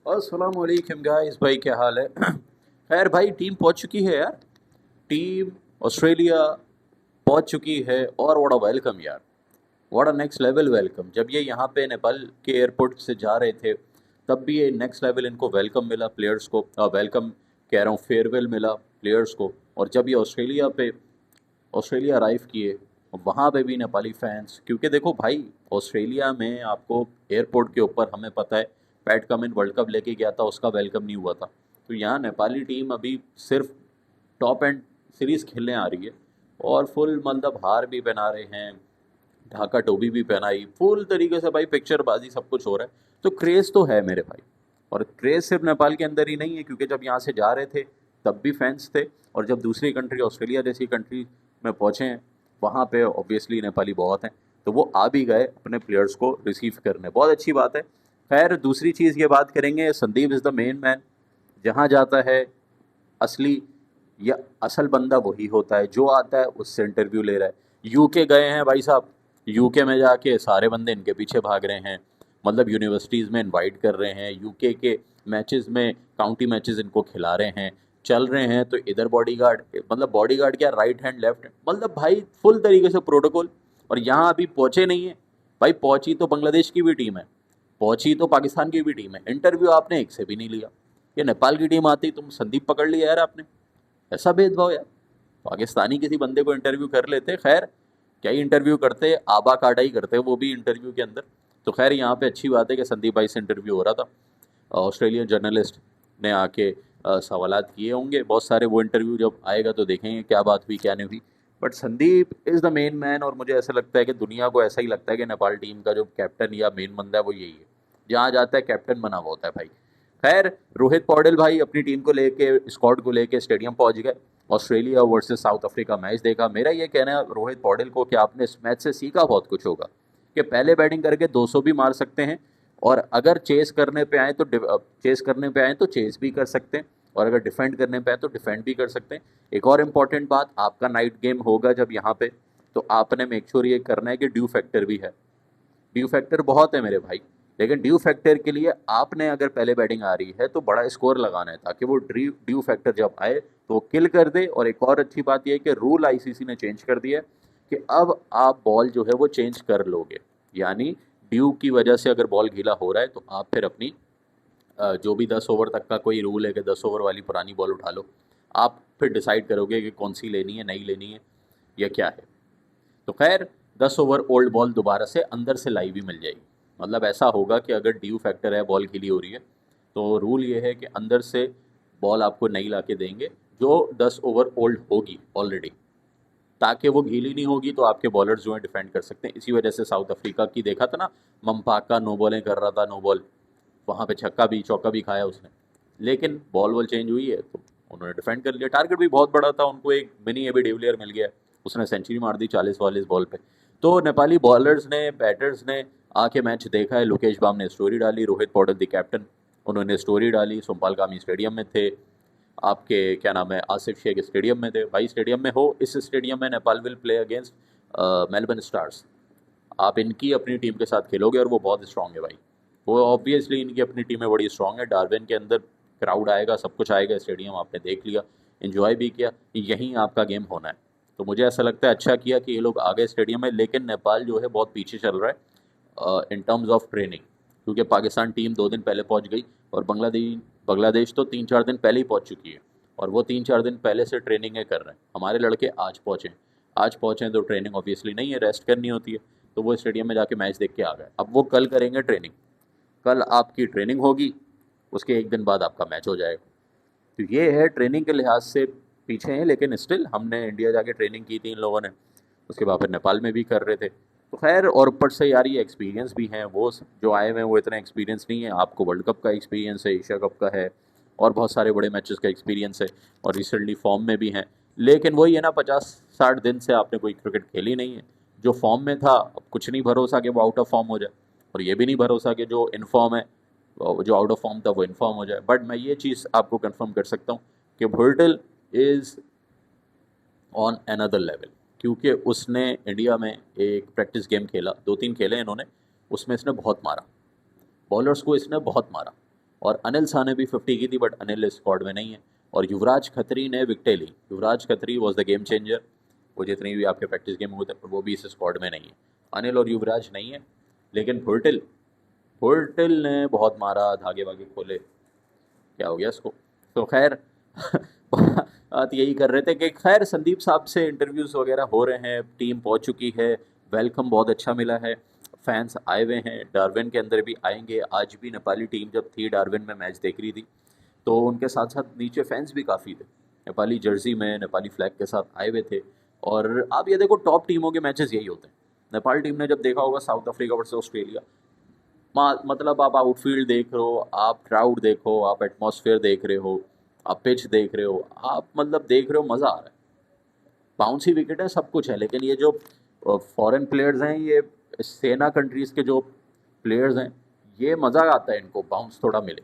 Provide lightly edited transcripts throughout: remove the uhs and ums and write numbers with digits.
अस्सलाम वालेकुम गाइस, भाई क्या हाल है? खैर भाई, टीम पहुंच चुकी है यार। टीम ऑस्ट्रेलिया पहुंच चुकी है और व्हाट अ वेलकम यार। What a next level welcome. जब ये यहाँ पे नेपाल के एयरपोर्ट से जा रहे थे तब भी ये नेक्स्ट लेवल इनको वेलकम मिला प्लेयर्स को। वेलकम कह रहा हूँ, फेयरवेल मिला प्लेयर्स को। और जब ये ऑस्ट्रेलिया अराइव किए, वहाँ पे भी नेपाली फैंस, क्योंकि देखो भाई, ऑस्ट्रेलिया में आपको एयरपोर्ट के ऊपर, हमें पता है, पैट कमिंस वर्ल्ड कप लेके गया था, उसका वेलकम नहीं हुआ था। तो यहाँ नेपाली टीम अभी सिर्फ टॉप एंड सीरीज़ खेलने आ रही है और फुल मतलब हार भी पहना रहे हैं, ढाका टोपी भी पहनाई, फुल तरीके से भाई पिक्चरबाजी सब कुछ हो रहा है। तो क्रेज़ तो है मेरे भाई। और क्रेज़ सिर्फ नेपाल के अंदर ही नहीं है, क्योंकि जब यहाँ से जा रहे थे तब भी फैंस थे, और जब दूसरी कंट्री ऑस्ट्रेलिया जैसी कंट्री में पहुँचे हैं वहाँ पे ऑब्वियसली नेपाली बहुत हैं। तो वो आ भी गए अपने प्लेयर्स को रिसीव करने, बहुत अच्छी बात है। खैर, दूसरी चीज़ ये बात करेंगे, Sandeep is the main man. जहाँ जाता है असली या असल बंदा वही होता है, जो आता है उससे इंटरव्यू ले रहा है। यूके गए हैं भाई साहब, यूके में जाके सारे बंदे इनके पीछे भाग रहे हैं, मतलब यूनिवर्सिटीज़ में इनवाइट कर रहे हैं, यूके के मैचेस में, काउंटी मैचेस इनको खिला रहे हैं, चल रहे हैं तो इधर बॉडीगार्ड, मतलब बॉडीगार्ड क्या, राइट हैंड लेफ्ट हैंड, मतलब भाई फुल तरीके से प्रोटोकॉल। और यहाँ अभी पहुँचे नहीं है भाई, पहुँची तो बांग्लादेश की भी टीम है, पहुँची तो पाकिस्तान की भी टीम है, इंटरव्यू आपने एक से भी नहीं लिया। ये नेपाल की टीम आती, तुम संदीप पकड़ लिया यार आपने। ऐसा भेदभाव यार, पाकिस्तानी किसी बंदे को इंटरव्यू कर लेते। खैर, क्या ही इंटरव्यू करते, आबा काटा ही करते वो भी इंटरव्यू के अंदर। तो खैर, यहाँ पे अच्छी बात है कि संदीप भाई से इंटरव्यू हो रहा था। ऑस्ट्रेलियन जर्नलिस्ट ने आके सवालात किए होंगे बहुत सारे, वो इंटरव्यू जब आएगा तो देखेंगे क्या बात हुई क्या नहीं हुई। But Sandeep is the main man, और मुझे ऐसा लगता है कि दुनिया को ऐसा ही लगता है कि नेपाल टीम का जो कैप्टन या मेन बंदा है वो यही है, जहाँ जाता है कैप्टन बना हुआ होता है भाई। खैर, रोहित पौडेल भाई अपनी टीम को लेके, स्क्वाड को लेके स्टेडियम पहुंच गए। Australia versus south Africa match देखा। मेरा ये कहना है रोहित पौडेल को कि आपने इस मैच से सीखा बहुत कुछ होगा, कि पहले बैटिंग करके 200 भी मार सकते हैं, और अगर चेस करने पे आए तो चेस भी कर सकते हैं, और अगर डिफेंड करने पे आए तो डिफेंड भी कर सकते हैं। एक और इम्पॉर्टेंट बात, आपका नाइट गेम होगा जब यहाँ पे, तो आपने मेक श्योर ये करना है कि ड्यू फैक्टर भी है। ड्यू फैक्टर बहुत है मेरे भाई, लेकिन ड्यू फैक्टर के लिए आपने, अगर पहले बैटिंग आ रही है तो बड़ा स्कोर लगाना है, ताकि वो ड्यू फैक्टर जब आए तो वो किल कर दे। और एक और अच्छी बात यह है कि रूल आईसीसी ने चेंज कर दिया है कि अब आप बॉल जो है वो चेंज कर लोगे, यानी ड्यू की वजह से अगर बॉल गीला हो रहा है तो आप फिर अपनी जो भी 10 ओवर तक का कोई रूल है कि 10 ओवर वाली पुरानी बॉल उठा लो, आप फिर डिसाइड करोगे कि कौन सी लेनी है, नहीं लेनी है, या क्या है। तो खैर, 10 ओवर ओल्ड बॉल दोबारा से अंदर से लाई भी मिल जाएगी। मतलब ऐसा होगा कि अगर ड्यू फैक्टर है, बॉल गीली हो रही है, तो रूल ये है कि अंदर से बॉल आपको नई ला के देंगे, जो 10 ओवर ओल्ड होगी ऑलरेडी, ताकि वो गीली नहीं होगी, तो आपके बॉलर्स जो हैं डिफेंड कर सकते हैं। इसी वजह से साउथ अफ्रीका की देखा था ना, मम्पाका नो बॉलें कर रहा था, नो बॉल, वहाँ पे छक्का भी चौका भी खाया उसने, लेकिन बॉल वॉल चेंज हुई है तो उन्होंने डिफेंड कर लिया। टारगेट भी बहुत बड़ा था उनको, एक मिनी एबी डिविलियर मिल गया, उसने सेंचुरी मार दी 40 वालीस बॉल पे। तो नेपाली बॉलर्स ने, बैटर्स ने आके मैच देखा है। लोकेश बाम ने स्टोरी डाली, रोहित पौडेल द कैप्टन, उन्होंने स्टोरी डाली। सोमपाल कामी स्टेडियम में थे, आपके क्या नाम है, आसिफ शेख स्टेडियम में थे। भाई स्टेडियम में हो, इस स्टेडियम में Nepal will play against Melbourne stars. आप इनकी अपनी टीम के साथ खेलोगे और वो बहुत स्ट्रांग है भाई, वो ऑब्वियसली इनकी अपनी टीमें बड़ी स्ट्रांग है। डार्विन के अंदर क्राउड आएगा, सब कुछ आएगा, स्टेडियम आपने देख लिया, इन्जॉय भी किया, यहीं आपका गेम होना है। तो मुझे ऐसा लगता है अच्छा किया कि ये लोग आ गए स्टेडियम में। लेकिन नेपाल जो है बहुत पीछे चल रहा है इन टर्म्स ऑफ ट्रेनिंग, क्योंकि पाकिस्तान टीम 2 दिन पहले पहुंच गई, और बांग्लादेश तो 3-4 दिन पहले ही पहुंच चुकी है, और वो 3-4 दिन पहले से ट्रेनिंगें कर रहे हैं। हमारे लड़के आज पहुँचे तो ट्रेनिंग ऑब्वियसली नहीं है, रेस्ट करनी होती है, तो वो स्टेडियम में जाके मैच देख के आ गए। अब वो कल करेंगे ट्रेनिंग, कल आपकी ट्रेनिंग होगी, उसके एक दिन बाद आपका मैच हो जाएगा। तो ये है, ट्रेनिंग के लिहाज से पीछे हैं, लेकिन स्टिल हमने इंडिया जाके ट्रेनिंग की थी इन लोगों ने, उसके बाद फिर नेपाल में भी कर रहे थे। तो खैर, और ऊपर से यार ये एक्सपीरियंस भी हैं, वो जो आए हुए हैं वो इतना एक्सपीरियंस नहीं है। आपको वर्ल्ड कप का एक्सपीरियंस है, एशिया कप का है, और बहुत सारे बड़े मैचेस का एक्सपीरियंस है, और रिसेंटली फॉर्म में भी हैं। लेकिन वही है ना, 50-60 दिन से आपने कोई क्रिकेट खेली नहीं है। जो फॉर्म में था, अब कुछ नहीं भरोसा कि वो आउट ऑफ फॉर्म हो जाए, और ये भी नहीं भरोसा कि जो इन फॉर्म है, जो आउट ऑफ फॉर्म था वो इन्फॉर्म हो जाए। बट मैं ये चीज़ आपको कंफर्म कर सकता हूँ कि भुर्टल इज़ ऑन अनदर लेवल, क्योंकि उसने इंडिया में एक प्रैक्टिस गेम खेला, 2-3 खेले इन्होंने, उसमें इसने बहुत मारा, बॉलर्स को इसने बहुत मारा। और अनिल साहने भी 50 की थी, बट अनिल इस स्क्वाड में नहीं है। और युवराज खत्री ने विकेटें ली। Yuvraj Khatri was the game changer. वो जितनी भी आपके प्रैक्टिस गेम होते हैं वो भी इस स्क्वाड में नहीं है। अनिल और युवराज नहीं है। लेकिन फुर्टिल, फुर्टिल ने बहुत मारा, धागे वागे खोले, क्या हो गया इसको। तो खैर बात यही कर रहे थे कि खैर संदीप साहब से इंटरव्यूज़ वगैरह हो रहे हैं, टीम पहुंच चुकी है, वेलकम बहुत अच्छा मिला है, फैंस आए हुए हैं, डार्विन के अंदर भी आएंगे। आज भी नेपाली टीम जब थी डार्विन में मैच देख रही थी तो उनके साथ साथ नीचे फैंस भी काफ़ी थे, नेपाली जर्सी में नेपाली फ्लैग के साथ आए हुए थे। और आप ये देखो टॉप टीमों के मैचेस यही होते हैं। नेपाल टीम ने जब देखा होगा साउथ अफ्रीका वर्सेस ऑस्ट्रेलिया, मतलब आप आउटफील्ड देख रहे हो, आप क्राउड देखो, आप एटमॉस्फेयर देख रहे हो, आप पिच देख रहे हो, आप मतलब देख रहे हो, मज़ा आ रहा है। बाउंसी विकेट है, सब कुछ है, लेकिन ये जो फॉरेन प्लेयर्स हैं, ये सेना कंट्रीज़ के जो प्लेयर्स हैं, ये मज़ा आता है इनको बाउंस थोड़ा मिले।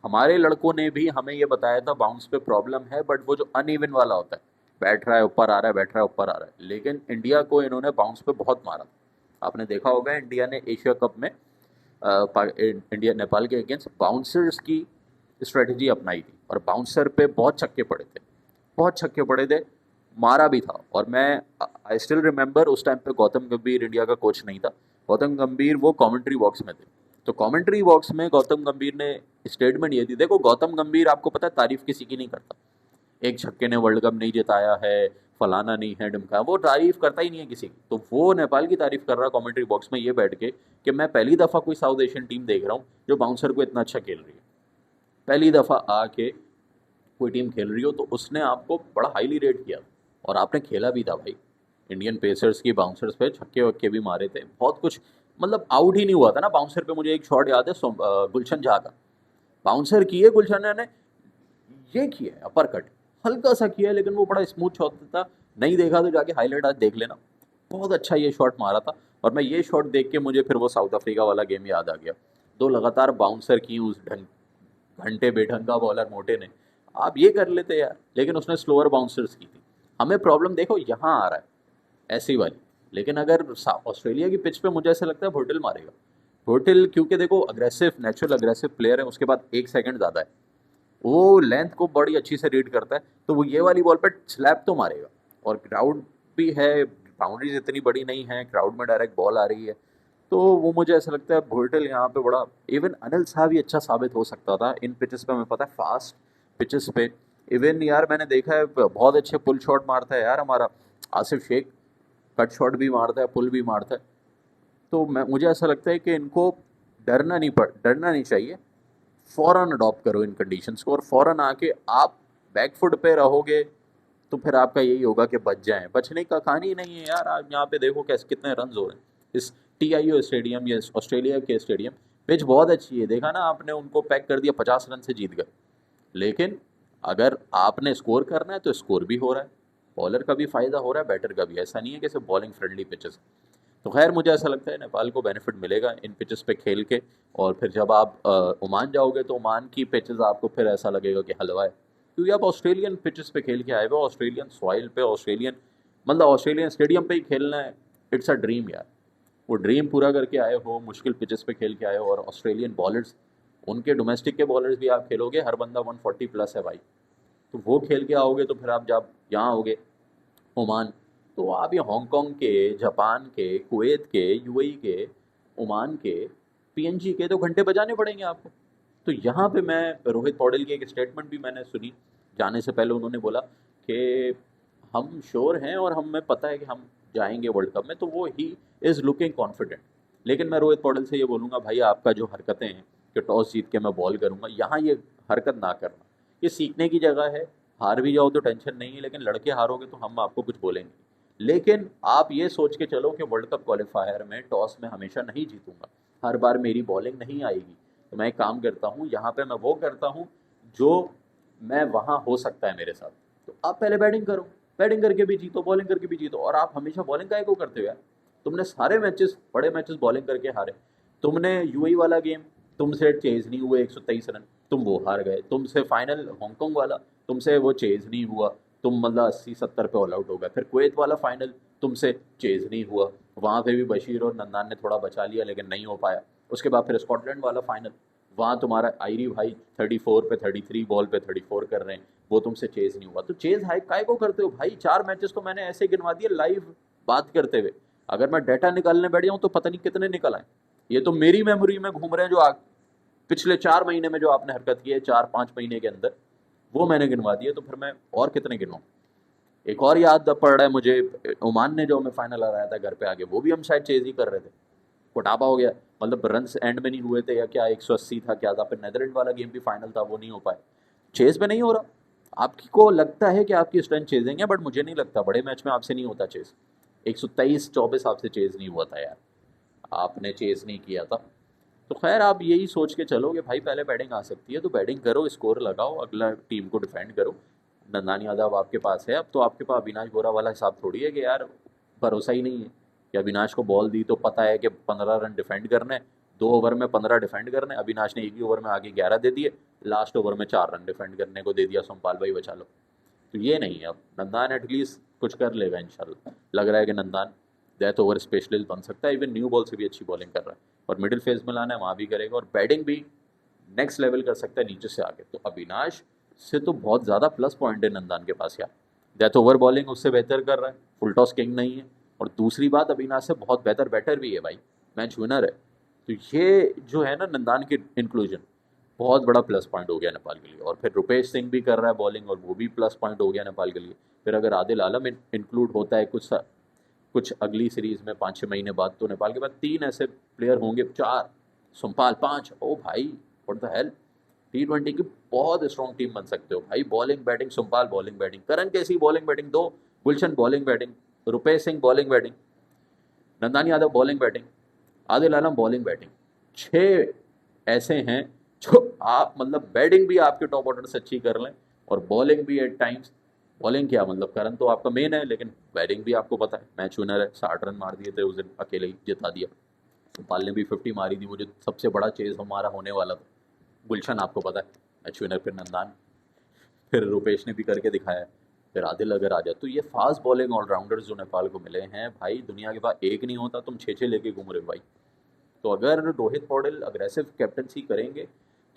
हमारे लड़कों ने भी हमें ये बताया था बाउंस पे प्रॉब्लम है, बट वो जो अनइवन वाला होता है, बैठ रहा है ऊपर आ रहा है, बैठ रहा है ऊपर आ रहा है। लेकिन इंडिया को इन्होंने बाउंस पे बहुत मारा था। आपने देखा होगा इंडिया ने एशिया कप में इंडिया नेपाल के अगेंस्ट बाउंसर्स की स्ट्रेटजी अपनाई थी और बाउंसर पे बहुत छक्के पड़े थे, बहुत छक्के पड़े थे, मारा भी था। और मैं आई स्टिल रिमेंबर उस टाइम पे गौतम गंभीर इंडिया का कोच नहीं था, गौतम गंभीर वो कमेंट्री बॉक्स में थे। तो कमेंट्री बॉक्स में गौतम गंभीर ने स्टेटमेंट ये दी, देखो गौतम गंभीर आपको पता है तारीफ किसी की नहीं करता, एक छक्के ने वर्ल्ड कप नहीं जिताया है, फलाना नहीं है, ढिमका, वो तारीफ करता ही नहीं है किसी की। तो वो नेपाल की तारीफ कर रहा कमेंट्री बॉक्स में ये बैठ के कि मैं पहली दफ़ा कोई साउथ एशियन टीम देख रहा हूँ जो बाउंसर को इतना अच्छा खेल रही है। पहली दफ़ा आके कोई टीम खेल रही हो तो उसने आपको बड़ा हाईली रेट किया और आपने खेला भी था भाई। इंडियन पेसर्स की बाउंसर्स पे छक्के वक्के भी मारे थे, बहुत कुछ, मतलब आउट ही नहीं हुआ था ना बाउंसर पे। मुझे एक शॉट याद है गुलशन झा का, बाउंसर किए गुलशन ने, ये किया है अपर कट, हल्का सा किया है लेकिन वो बड़ा स्मूथ शॉट था। नहीं देखा तो जाके हाईलाइट आज देख लेना, बहुत अच्छा ये शॉट मारा था। और मैं ये शॉट देख के मुझे फिर वो साउथ अफ्रीका वाला गेम याद आ गया। दो लगातार बाउंसर की उस घंटे बेढंगा बॉलर मोटे ने, आप ये कर लेते यार, लेकिन उसने स्लोअर बाउंसर्स की थी। हमें प्रॉब्लम देखो यहाँ आ रहा है ऐसी वाली, लेकिन अगर ऑस्ट्रेलिया की पिच पे मुझे ऐसा लगता है भोटिल मारेगा। भोटिल क्योंकि देखो अग्रेसिव, नेचुरल अग्रेसिव प्लेयर है, उसके बाद 1 सेकंड ज़्यादा है, वो लेंथ को बड़ी अच्छी से रीड करता है, तो वो ये वाली बॉल पे स्लैप तो मारेगा। और क्राउड भी है, बाउंड्रीज इतनी बड़ी नहीं है, क्राउड में डायरेक्ट बॉल आ रही है, तो वो मुझे ऐसा लगता है भोल्टल यहाँ पे बड़ा, इवन अनिल साहब भी अच्छा साबित हो सकता था इन पिचेस पे। हमें पता है फास्ट पिचेस पे, इवन यार मैंने देखा है बहुत अच्छे पुल शॉट मारता है यार हमारा आसिफ शेख, कट शॉट भी मारता है, पुल भी मारता है। तो मुझे ऐसा लगता है कि इनको डरना नहीं चाहिए, फ़ौरन अडॉप्ट करो इन कंडीशंस को, और फ़ौरन आके आप बैक फुट पे रहोगे तो फिर आपका यही होगा कि बच जाएं। बचने का कहानी नहीं है यार। आप यहाँ पे देखो कैसे कितने रन हो रहे हैं इस TIO स्टेडियम या ऑस्ट्रेलिया के स्टेडियम। पिच बहुत अच्छी है, देखा ना आपने, उनको पैक कर दिया, 50 रन से जीत गए। लेकिन अगर आपने स्कोर करना है तो स्कोर भी हो रहा है, बॉलर का भी फ़ायदा हो रहा है, बैटर का भी। ऐसा नहीं है कि सिर्फ बॉलिंग फ्रेंडली पिचेस। तो खैर मुझे ऐसा लगता है नेपाल को बेनिफिट मिलेगा इन पिचेस पे खेल के। और फिर जब आप ओमान जाओगे तो ओमान की पिचेस आपको फिर ऐसा लगेगा कि हलवा है, क्योंकि आप ऑस्ट्रेलियन पिचेस पे खेल के आए हो, ऑस्ट्रेलियन सॉइल पे, ऑस्ट्रेलियन मतलब ऑस्ट्रेलियन स्टेडियम पे ही खेलना है। इट्स अ ड्रीम यार, वो ड्रीम पूरा करके आए हो, मुश्किल पिचेस पे खेल के आए हो। और ऑस्ट्रेलियन बॉलर्स, उनके डोमेस्टिक के बॉलर्स भी आप खेलोगे, हर बंदा 140 प्लस है भाई, तो वो खेल के आओगे तो फिर आप जब यहाँ आओगे ओमान, तो आप ये हांगकांग के, जापान के, कुवैत के, UAE के, ओमान के, PNG के तो घंटे बजाने पड़ेंगे आपको। तो यहाँ पे मैं रोहित पौडेल की एक स्टेटमेंट भी मैंने सुनी जाने से पहले, उन्होंने बोला कि हम श्योर हैं और हमें पता है कि हम जाएंगे वर्ल्ड कप में, तो वो ही इज़ लुकिंग कॉन्फिडेंट। लेकिन मैं रोहित पौडेल से ये बोलूँगा भाई, आपका जो हरकतें हैं कि टॉस जीत के मैं बॉल करूँगा, यहाँ ये हरकत ना करना। ये सीखने की जगह है, हार भी जाओ तो टेंशन नहीं है, लेकिन लड़के हारोगे तो हम आपको कुछ बोलेंगे। लेकिन आप ये सोच के चलो कि वर्ल्ड कप क्वालिफायर में टॉस में हमेशा नहीं जीतूंगा, हर बार मेरी बॉलिंग नहीं आएगी, तो मैं एक काम करता हूँ, यहाँ पे मैं वो करता हूँ जो मैं वहाँ हो सकता है मेरे साथ। तो आप पहले बैटिंग करो, बैटिंग करके भी जीतो, बॉलिंग करके भी जीतो। और आप हमेशा बॉलिंग काहे को करते हो यार? तुमने सारे मैचेस, बड़े मैचेस बॉलिंग करके हारे। तुमने UAE वाला गेम, तुमसे चेज नहीं हुए 123 रन, तुम वो हार गए। तुमसे फाइनल हांगकांग वाला, तुमसे वो चेज नहीं हुआ, तुम मतलब 80-70 पे ऑल आउट हो गए। फिर कुवैत वाला फाइनल, तुमसे चेज नहीं हुआ, वहाँ पे भी बशीर और नन्नान ने थोड़ा बचा लिया लेकिन नहीं हो पाया। उसके बाद फिर स्कॉटलैंड वाला फाइनल, वहाँ तुम्हारा आयरी भाई 34 पे 33 बॉल पे 34 कर रहे हैं, वो तुमसे चेज नहीं हुआ, तो चेज हाई काय को करते हो भाई? 4 मैचेस तो मैंने ऐसे गिनवा दिए लाइव बात करते हुए, अगर मैं डाटा निकालने बैठ जाऊँ तो पता नहीं कितने निकल आए। ये तो मेरी मेमोरी में घूम रहे हैं, जो पिछले 4 महीने में जो आपने हरकत की है 4-5 महीने के अंदर, वो मैंने गिनवा दिए, तो फिर मैं और कितने गिनूँ? एक और याद पड़ रहा है मुझे, ओमान ने जो हमें फाइनल हराया था घर पे आके, वो भी हम शायद चेज ही कर रहे थे, कोटापा हो गया, मतलब रन एंड में नहीं हुए थे या क्या, 180 था क्या था, फिर नेदरलैंड वाला गेम भी फाइनल था, वो नहीं हो पाए, चेज पे नहीं हो रहा। आपकी को लगता है कि आपकी स्ट्रेंथ चेजिंग है, बट मुझे नहीं लगता, बड़े मैच में आपसे नहीं होता चेज। 123-24 आपसे चेज नहीं हुआ था यार, आपने चेज नहीं किया था। तो खैर आप यही सोच के चलो कि भाई पहले बैटिंग आ सकती है तो बैटिंग करो, स्कोर लगाओ, अगला टीम को डिफेंड करो। नंदान यादव आपके पास है, अब तो आपके पास अविनाश बोरा वाला हिसाब थोड़ी है कि यार भरोसा ही नहीं है कि अविनाश को बॉल दी तो पता है कि 15 रन डिफेंड करने, 2 ओवर में 15 डिफेंड करने, अविनाश ने एक ही ओवर में आगे 11 दे दिए, लास्ट ओवर में 4 रन डिफेंड करने को दे दिया, सोमपाल भाई बचा लो। तो ये नहीं है, अब नंदान एटलीस्ट कुछ कर लेगा इंशाल्लाह, लग रहा है कि नंदान डेथ ओवर स्पेशलिस्ट बन सकता है, इवन न्यू बॉल से भी अच्छी बॉलिंग कर रहा है, और मिडिल फेज में लाना है वहाँ भी करेगा, और बैटिंग भी नेक्स्ट लेवल कर सकता है नीचे से आके। तो अविनाश से तो बहुत ज़्यादा प्लस पॉइंट है नंदान के पास यार, डेथ ओवर बॉलिंग उससे बेहतर कर रहा है, फुल टॉस किंग नहीं है, और दूसरी बात अविनाश से बहुत बेहतर बैटर भी है भाई, मैच विनर है। तो ये जो है ना नंदान की इंक्लूजन, बहुत बड़ा प्लस पॉइंट हो गया नेपाल के लिए। और फिर रुपेश सिंह भी कर रहा है बॉलिंग, और वो भी प्लस पॉइंट हो गया नेपाल के लिए। फिर अगर आदिल आलम इंक्लूड होता है कुछ अगली सीरीज में 5-6 महीने बाद, तो नेपाल के पास 3 ऐसे प्लेयर होंगे, 4 सोमपाल 5, ओ भाई व्हाट द हेल, T20 की बहुत स्ट्रॉन्ग टीम बन सकते हो भाई। Bowling batting Sompal, bowling batting Karan कैसी, bowling batting 2, Gulshan bowling batting, Rupesh Singh bowling batting, Nandani Yadav bowling batting, Adil Alam bowling batting, 6 ऐसे हैं जो आप मतलब बैटिंग भी आपके टॉप ऑर्डर से अच्छी कर लें, और बॉलिंग भी एट टाइम्स। बॉलिंग क्या मतलब, करण तो आपका मेन है, लेकिन बैटिंग भी आपको पता है, मैच विनर है, 60 रन मार दिए थे उस दिन, अकेले ही जिता दिया। सोमपाल ने भी 50 मारी थी, वो जो सबसे बड़ा चेज हमारा होने वाला था। गुलशन आपको पता है मैच विनर, फिर नंदान, फिर रुपेश ने भी करके दिखाया है, फिर आदिल अगर आ जाए। तो ये फास्ट बॉलिंग ऑलराउंडर्स जो नेपाल को मिले हैं भाई, दुनिया के पास एक नहीं होता, तुम 6-6 लेके घूम रहे हो भाई। तो अगर रोहित पौडेल अग्रेसिव कैप्टनसी करेंगे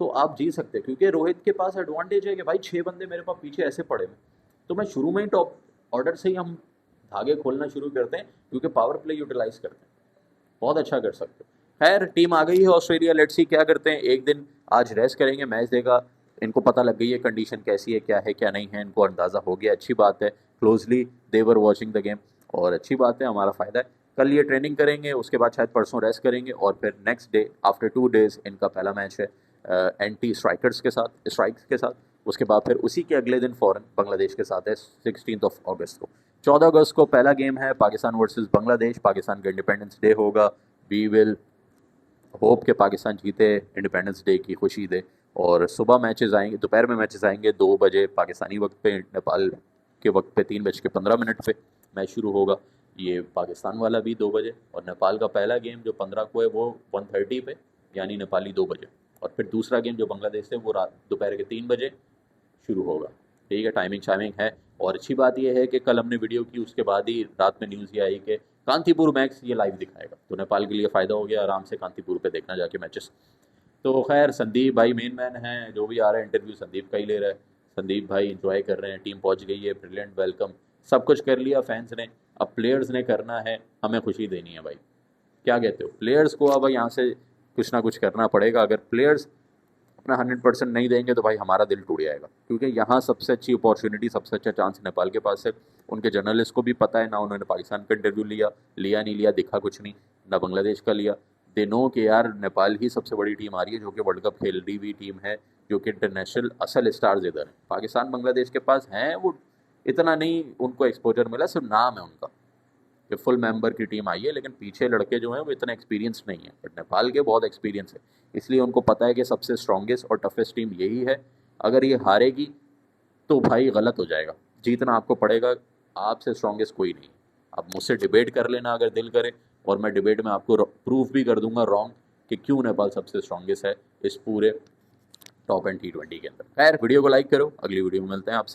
तो आप जीत सकते हैं, क्योंकि रोहित के पास एडवांटेज है कि भाई 6 बंदे मेरे पास पीछे ऐसे पड़े हैं, तो मैं शुरू में ही टॉप ऑर्डर से ही हम धागे खोलना शुरू करते हैं, क्योंकि पावर प्ले यूटिलाइज करते हैं, बहुत अच्छा कर सकते हो। खैर टीम आ गई है ऑस्ट्रेलिया, लेट्स सी क्या करते हैं। एक दिन आज रेस्ट करेंगे, मैच देगा, इनको पता लग गई है कंडीशन कैसी है, क्या है क्या नहीं है, इनको अंदाज़ा हो गया, अच्छी बात है। Closely they were watching the game, और अच्छी बात है, हमारा फ़ायदा है। कल ये ट्रेनिंग करेंगे, उसके बाद शायद परसों रेस्ट करेंगे, और फिर नेक्स्ट डे आफ्टर 2 डेज़ इनका पहला मैच है एंटी स्ट्राइक्स के साथ। उसके बाद फिर उसी के अगले दिन फ़ौरन बांग्लादेश के साथ है 16 अगस्त को। 14 अगस्त को पहला गेम है पाकिस्तान वर्सेस बांग्लादेश, पाकिस्तान का इंडिपेंडेंस डे होगा। वी विल होप कि पाकिस्तान जीते, इंडिपेंडेंस डे की खुशी दे। और सुबह मैचेस आएंगे, दोपहर में मैचेस आएंगे 2 बजे पाकिस्तानी वक्त पे, नेपाल के वक्त पे 3:15 पे मैच शुरू होगा। ये पाकिस्तान वाला भी 2 बजे, और नेपाल का पहला गेम जो 15 को है वो 1:30 पे, यानी नेपाली 2 बजे। और फिर दूसरा गेम जो बांग्लादेश से वो रात दोपहर के 3 बजे शुरू होगा। ठीक है, टाइमिंग शाइमिंग है। और अच्छी बात यह है कि कल हमने वीडियो की, उसके बाद ही रात में न्यूज़ ये आई कि कांतीपुर मैक्स ये लाइव दिखाएगा, तो नेपाल के लिए फ़ायदा हो गया, आराम से कांतीपुर पे देखना जाके मैचेस। तो खैर संदीप भाई मेन मैन हैं, जो भी आ रहा है इंटरव्यू संदीप का ही ले रहा है। संदीप भाई इंजॉय कर रहे हैं, टीम पहुंच गई है, ब्रिलियंट वेलकम, सब कुछ कर लिया फैंस ने, अब प्लेयर्स ने करना है, हमें खुशी देनी है भाई। क्या कहते हो? प्लेयर्स को अब यहाँ से कुछ ना कुछ करना पड़ेगा, अगर प्लेयर्स अपना 100% नहीं देंगे तो भाई हमारा दिल टूट जाएगा, क्योंकि यहाँ सबसे अच्छी अपॉर्चुनिटी, सबसे अच्छा चांस नेपाल के पास है। उनके जर्नलिस्ट को भी पता है ना, उन्होंने पाकिस्तान का इंटरव्यू लिया नहीं लिया दिखा कुछ नहीं, ना बांग्लादेश का लिया। दे नो कि यार नेपाल ही सबसे बड़ी टीम आ रही है, जो कि वर्ल्ड कप खेल रही हुई टीम है, जो कि इंटरनेशनल असल स्टार्स इधर हैं। पाकिस्तान बांग्लादेश के पास हैं, वो इतना नहीं उनको एक्सपोजर मिला, सिर्फ नाम है उनका कि फुल मेंबर की टीम आई है, लेकिन पीछे लड़के जो हैं वो इतना एक्सपीरियंस नहीं है। बट नेपाल के बहुत एक्सपीरियंस है, इसलिए उनको पता है कि सबसे स्ट्रॉन्गेस्ट और टफेस्ट टीम यही है। अगर ये हारेगी तो भाई गलत हो जाएगा, जीतना आपको पड़ेगा, आपसे स्ट्रॉन्गेस्ट कोई नहीं। अब मुझसे डिबेट कर लेना अगर दिल करे, और मैं डिबेट में आपको प्रूफ भी कर दूंगा रॉन्ग कि क्यों नेपाल सबसे स्ट्रॉन्गेस्ट है इस पूरे टॉप एंड T20 के अंदर। खैर वीडियो को लाइक करो, अगली वीडियो में मिलते हैं आपसे।